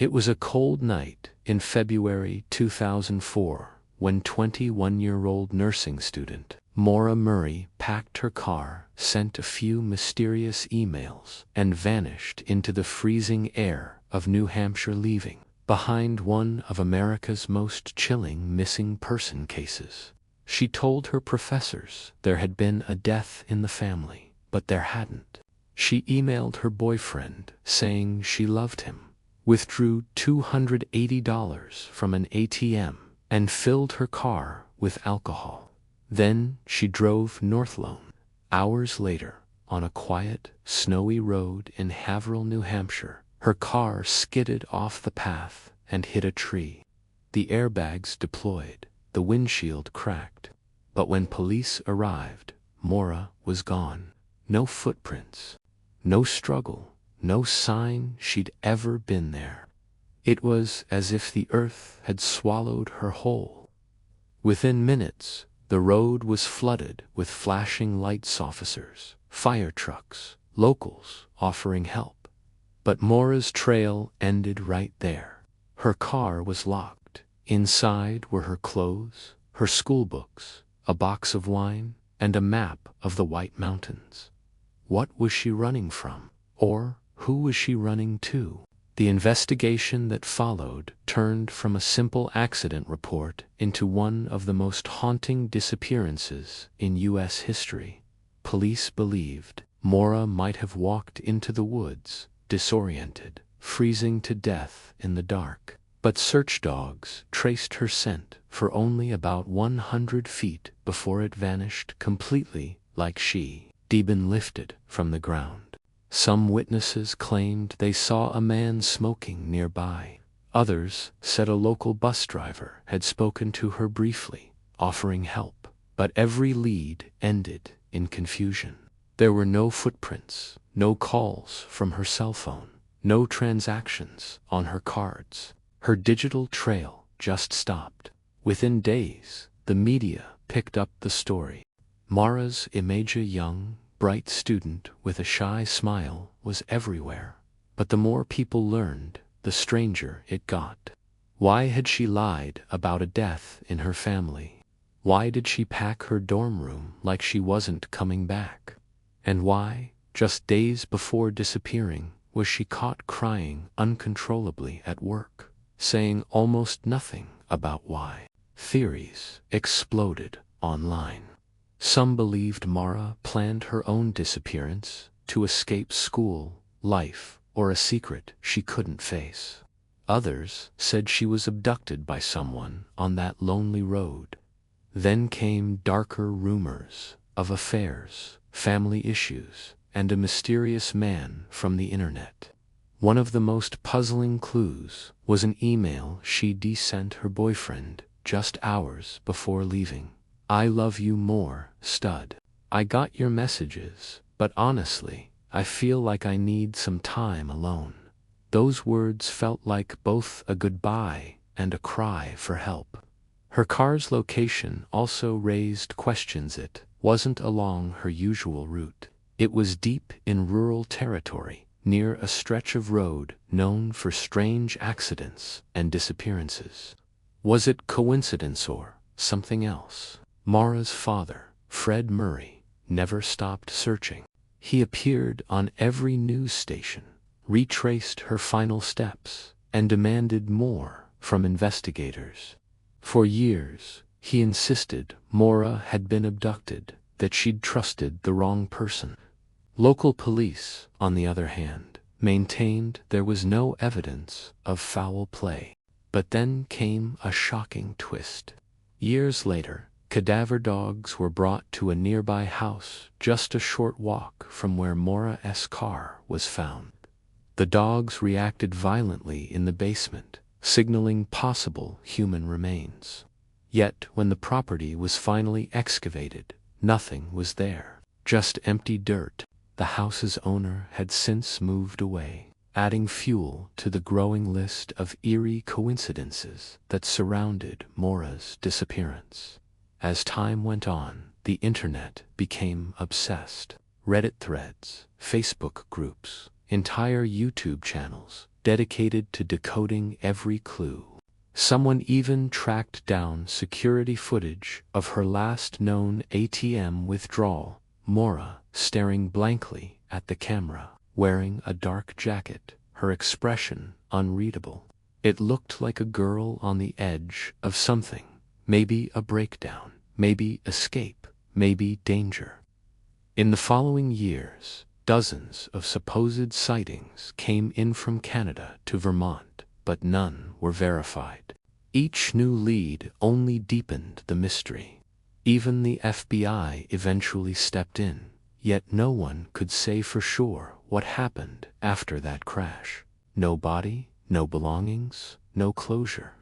It was a cold night in February 2004 when 21-year-old nursing student Maura Murray packed her car, sent a few mysterious emails, and vanished into the freezing air of New Hampshire, leaving behind one of America's most chilling missing person cases. She told her professors there had been a death in the family, but there hadn't. She emailed her boyfriend saying she loved him, withdrew $280 from an ATM, and filled her car with alcohol. Then she drove northbound. Hours later, on a quiet, snowy road in Haverhill, New Hampshire, her car skidded off the path and hit a tree. The airbags deployed, the windshield cracked. But when police arrived, Maura was gone. No footprints, no struggle, no sign she'd ever been there. It was as if the earth had swallowed her whole. Within minutes, the road was flooded with flashing lights, officers, fire trucks, locals offering help. But Maura's trail ended right there. Her car was locked. Inside were her clothes, her school books, a box of wine, and a map of the White Mountains. What was she running from? Or who was she running to? The investigation that followed turned from a simple accident report into one of the most haunting disappearances in U.S. history. Police believed Maura might have walked into the woods, disoriented, freezing to death in the dark. But search dogs traced her scent for only about 100 feet before it vanished completely, like she'd been lifted from the ground. Some witnesses claimed they saw a man smoking nearby. Others said a local bus driver had spoken to her briefly, offering help. But every lead ended in confusion. There were no footprints, no calls from her cell phone, no transactions on her cards. Her digital trail just stopped. Within days, the media picked up the story. Maura's image, a young, bright student with a shy smile, was everywhere. But the more people learned, the stranger it got. Why had she lied about a death in her family? Why did she pack her dorm room like she wasn't coming back? And why, just days before disappearing, was she caught crying uncontrollably at work, saying almost nothing about why? Theories exploded online. Some believed Maura planned her own disappearance to escape school, life, or a secret she couldn't face. Others said she was abducted by someone on that lonely road. Then came darker rumors of affairs, family issues, and a mysterious man from the internet. One of the most puzzling clues was an email she'd sent her boyfriend just hours before leaving. "I love you more, stud. I got your messages, but honestly, I feel like I need some time alone." Those words felt like both a goodbye and a cry for help. Her car's location also raised questions. It wasn't along her usual route. It was deep in rural territory, near a stretch of road known for strange accidents and disappearances. Was it coincidence or something else? Maura's father, Fred Murray, never stopped searching. He appeared on every news station, retraced her final steps, and demanded more from investigators. For years, he insisted Maura had been abducted, that she'd trusted the wrong person. Local police, on the other hand, maintained there was no evidence of foul play. But then came a shocking twist. Years later, cadaver dogs were brought to a nearby house just a short walk from where Maura's car was found. The dogs reacted violently in the basement, signaling possible human remains. Yet when the property was finally excavated, nothing was there, just empty dirt. The house's owner had since moved away, adding fuel to the growing list of eerie coincidences that surrounded Maura's disappearance. As time went on, the internet became obsessed. Reddit threads, Facebook groups, entire YouTube channels dedicated to decoding every clue. Someone even tracked down security footage of her last known ATM withdrawal, Maura staring blankly at the camera, wearing a dark jacket, her expression unreadable. It looked like a girl on the edge of something, maybe a breakdown, maybe escape, maybe danger. In the following years, dozens of supposed sightings came in from Canada to Vermont, but none were verified. Each new lead only deepened the mystery. Even the FBI eventually stepped in, yet no one could say for sure what happened after that crash. No body, no belongings, no closure.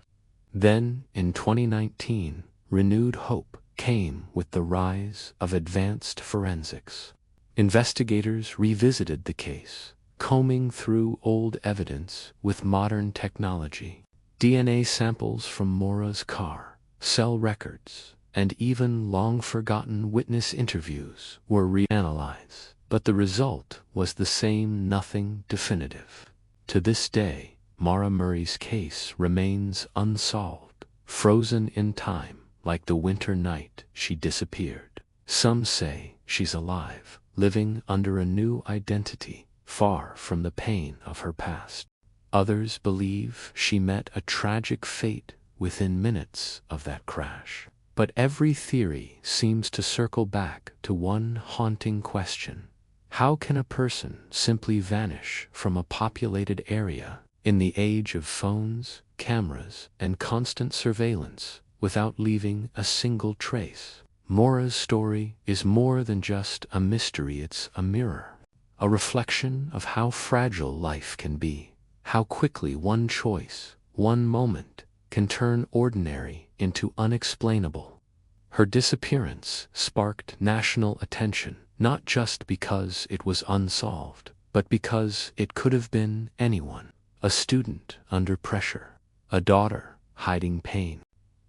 Then, in 2019, renewed hope came with the rise of advanced forensics. Investigators revisited the case, combing through old evidence with modern technology. DNA samples from Maura's car, cell records, and even long-forgotten witness interviews were reanalyzed, but the result was the same: nothing definitive. To this day, Maura Murray's case remains unsolved, frozen in time like the winter night she disappeared. Some say she's alive, living under a new identity, far from the pain of her past. Others believe she met a tragic fate within minutes of that crash. But every theory seems to circle back to one haunting question: how can a person simply vanish from a populated area in the age of phones, cameras, and constant surveillance without leaving a single trace? Maura's story is more than just a mystery, it's a mirror, a reflection of how fragile life can be, how quickly one choice, one moment, can turn ordinary into unexplainable. Her disappearance sparked national attention, not just because it was unsolved, but because it could have been anyone: a student under pressure, a daughter hiding pain,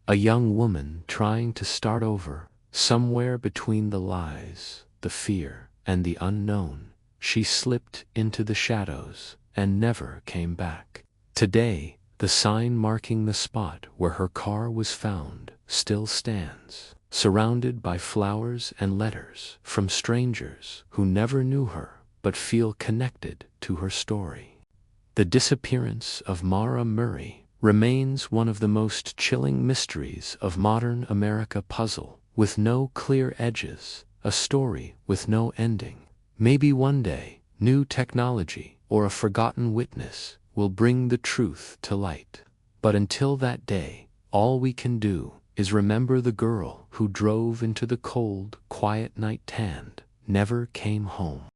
a young woman trying to start over. Somewhere between the lies, the fear, and the unknown, she slipped into the shadows and never came back. Today, the sign marking the spot where her car was found still stands, surrounded by flowers and letters from strangers who never knew her but feel connected to her story. The disappearance of Maura Murray remains one of the most chilling mysteries of modern America puzzle, with no clear edges, a story with no ending. Maybe one day, new technology or a forgotten witness will bring the truth to light. But until that day, all we can do is remember the girl who drove into the cold, quiet night and never came home.